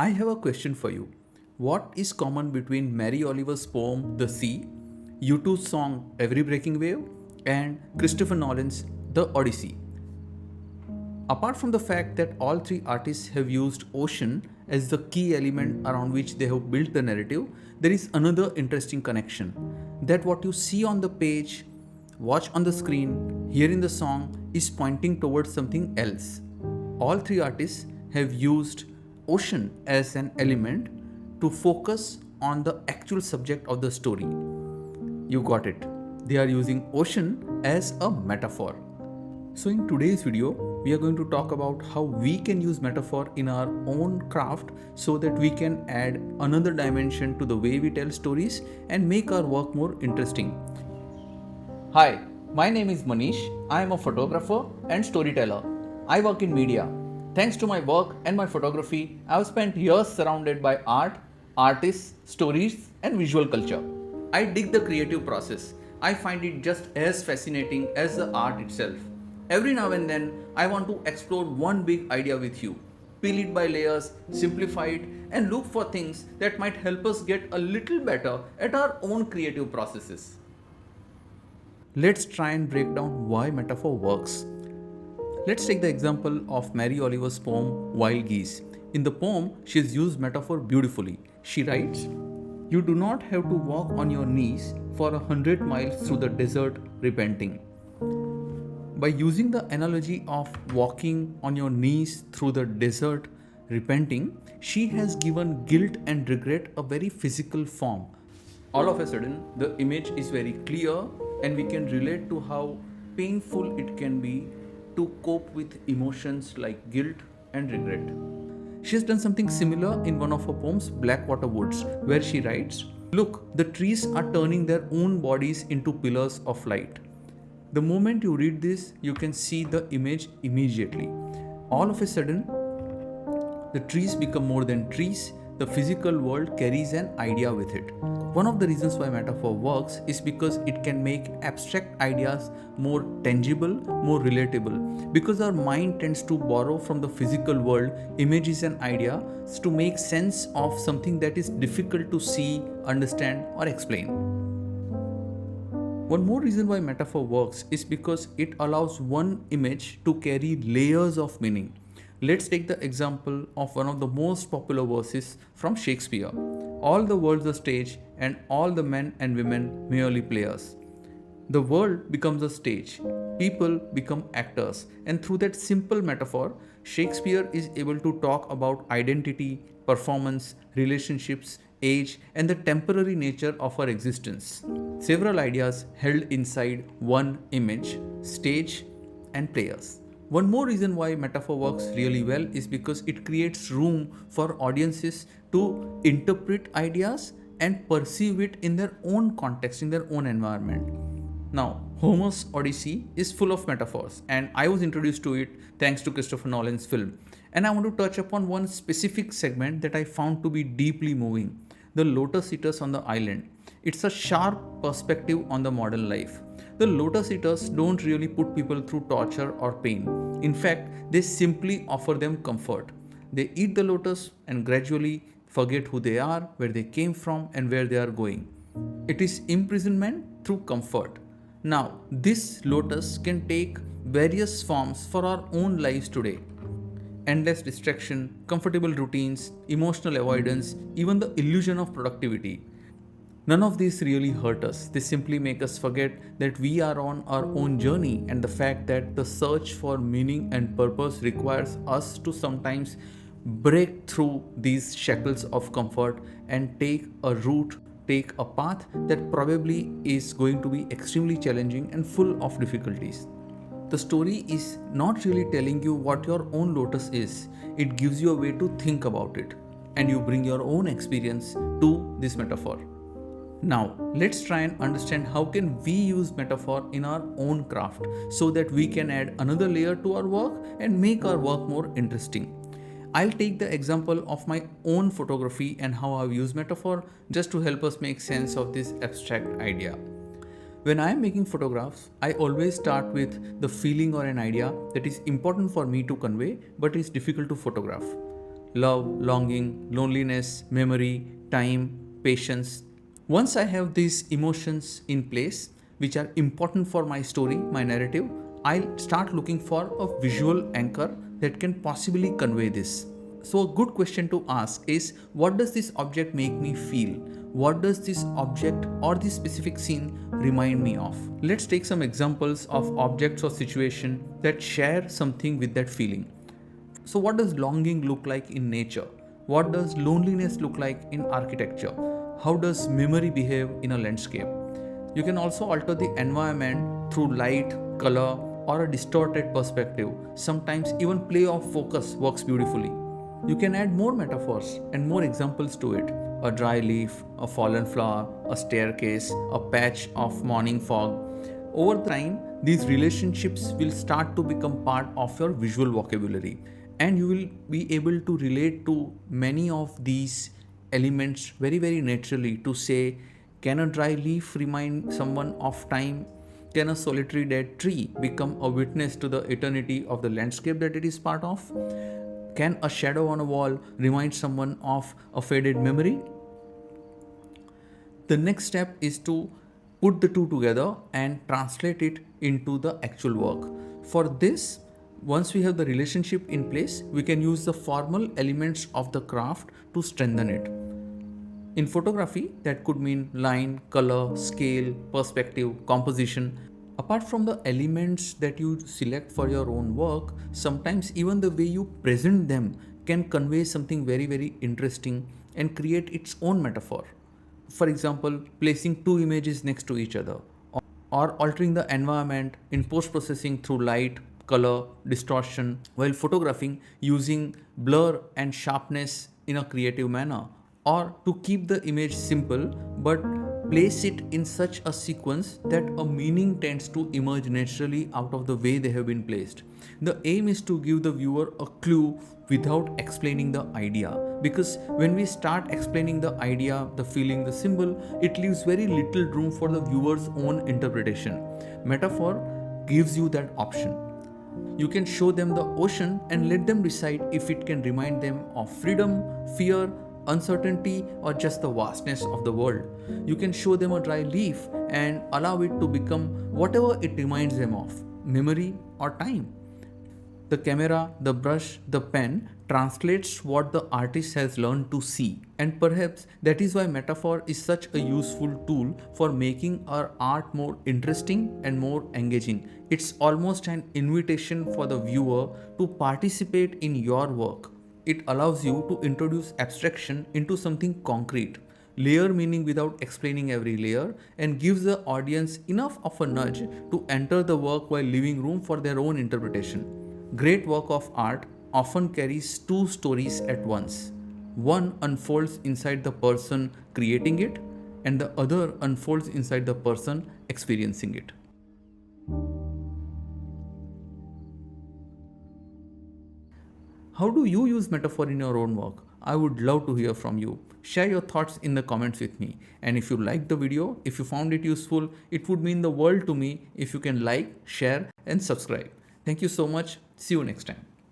I have a question for you. What is common between Mary Oliver's poem The Sea, U2's song Every Breaking Wave, and Christopher Nolan's The Odyssey? Apart from the fact that all three artists have used ocean as the key element around which they have built the narrative, there is another interesting connection. That what you see on the page, watch on the screen, hear in the song is pointing towards something else. All three artists have used ocean as an element to focus on the actual subject of the story. You got it. They are using ocean as a metaphor. So in today's video, we are going to talk about how we can use metaphor in our own craft so that we can add another dimension to the way we tell stories and make our work more interesting. Hi, my name is Manish. I am a photographer and storyteller. I work in media. Thanks to my work and my photography, I have spent years surrounded by art, artists, stories, and visual culture. I dig the creative process. I find it just as fascinating as the art itself. Every now and then, I want to explore one big idea with you, peel it by layers, simplify it, and look for things that might help us get a little better at our own creative processes. Let's try and break down why metaphor works. Let's take the example of Mary Oliver's poem Wild Geese. In the poem, she has used metaphor beautifully. She writes, "You do not have to walk on your knees for 100 miles through the desert repenting." By using the analogy of walking on your knees through the desert repenting, she has given guilt and regret a very physical form. All of a sudden, the image is very clear and we can relate to how painful it can be to cope with emotions like guilt and regret. She has done something similar in one of her poems, Blackwater Woods, where she writes, "Look, the trees are turning their own bodies into pillars of light." The moment you read this, you can see the image immediately. All of a sudden, the trees become more than trees, the physical world carries an idea with it. One of the reasons why metaphor works is because it can make abstract ideas more tangible, more relatable. Because our mind tends to borrow from the physical world images and ideas to make sense of something that is difficult to see, understand, or explain. One more reason why metaphor works is because it allows one image to carry layers of meaning. Let's take the example of one of the most popular verses from Shakespeare. "All the world's a stage, and all the men and women merely players." The world becomes a stage, people become actors, and through that simple metaphor, Shakespeare is able to talk about identity, performance, relationships, age, and the temporary nature of our existence. Several ideas held inside one image, stage, and players. One more reason why metaphor works really well is because it creates room for audiences to interpret ideas and perceive it in their own context, in their own environment. Now, Homer's Odyssey is full of metaphors, and I was introduced to it thanks to Christopher Nolan's film. And I want to touch upon one specific segment that I found to be deeply moving: the lotus eaters on the island. It's a sharp perspective on the modern life. The lotus eaters don't really put people through torture or pain. In fact, they simply offer them comfort. They eat the lotus and gradually forget who they are, where they came from, and where they are going. It is imprisonment through comfort. Now, this lotus can take various forms for our own lives today. Endless distraction, comfortable routines, emotional avoidance, even the illusion of productivity. None of these really hurt us. They simply make us forget that we are on our own journey, and the fact that the search for meaning and purpose requires us to sometimes break through these shackles of comfort and take a route, take a path that probably is going to be extremely challenging and full of difficulties. The story is not really telling you what your own lotus is. It gives you a way to think about it, and you bring your own experience to this metaphor. Now, let's try and understand how can we use metaphor in our own craft so that we can add another layer to our work and make our work more interesting. I'll take the example of my own photography and how I've used metaphor just to help us make sense of this abstract idea. When I am making photographs, I always start with the feeling or an idea that is important for me to convey but is difficult to photograph. love, longing, loneliness, memory, time, patience. Once I have these emotions in place, which are important for my story, my narrative, I'll start looking for a visual anchor that can possibly convey this. So, a good question to ask is, what does this object make me feel? What does this object or this specific scene remind me of? Let's take some examples of objects or situation that share something with that feeling. So, what does longing look like in nature? What does loneliness look like in architecture? How does memory behave in a landscape? You can also alter the environment through light, color, or a distorted perspective. Sometimes even play of focus works beautifully. You can add more metaphors and more examples to it. A dry leaf, a fallen flower, a staircase, a patch of morning fog. Over time, these relationships will start to become part of your visual vocabulary, and you will be able to relate to many of these elements very, very naturally. To say, can a dry leaf remind someone of time? Can a solitary dead tree become a witness to the eternity of the landscape that it is part of? Can a shadow on a wall remind someone of a faded memory? The next step is to put the two together and translate it into the actual work. For this, once we have the relationship in place, we can use the formal elements of the craft to strengthen it. In photography, that could mean line, color, scale, perspective, composition. Apart from the elements that you select for your own work, sometimes even the way you present them can convey something very, very interesting and create its own metaphor. For example, placing two images next to each other, or altering the environment in post processing through light, color, distortion, while photographing using blur and sharpness in a creative manner, or to keep the image simple but place it in such a sequence that a meaning tends to emerge naturally out of the way they have been placed. The aim is to give the viewer a clue without explaining the idea, because when we start explaining the idea, the feeling, the symbol, it leaves very little room for the viewer's own interpretation. Metaphor gives you that option. You can show them the ocean and let them decide if it can remind them of freedom, fear, uncertainty, or just the vastness of the world. You can show them a dry leaf and allow it to become whatever it reminds them of, memory or time. The camera, the brush, the pen translates what the artist has learned to see. And perhaps that is why metaphor is such a useful tool for making our art more interesting and more engaging. It's almost an invitation for the viewer to participate in your work. It allows you to introduce abstraction into something concrete, layer meaning without explaining every layer, and gives the audience enough of a nudge to enter the work while leaving room for their own interpretation. Great work of art often carries two stories at once. One unfolds inside the person creating it, and the other unfolds inside the person experiencing it. How do you use metaphor in your own work? I would love to hear from you. Share your thoughts in the comments with me. And if you liked the video, if you found it useful, it would mean the world to me if you can like, share, and subscribe. Thank you so much. See you next time.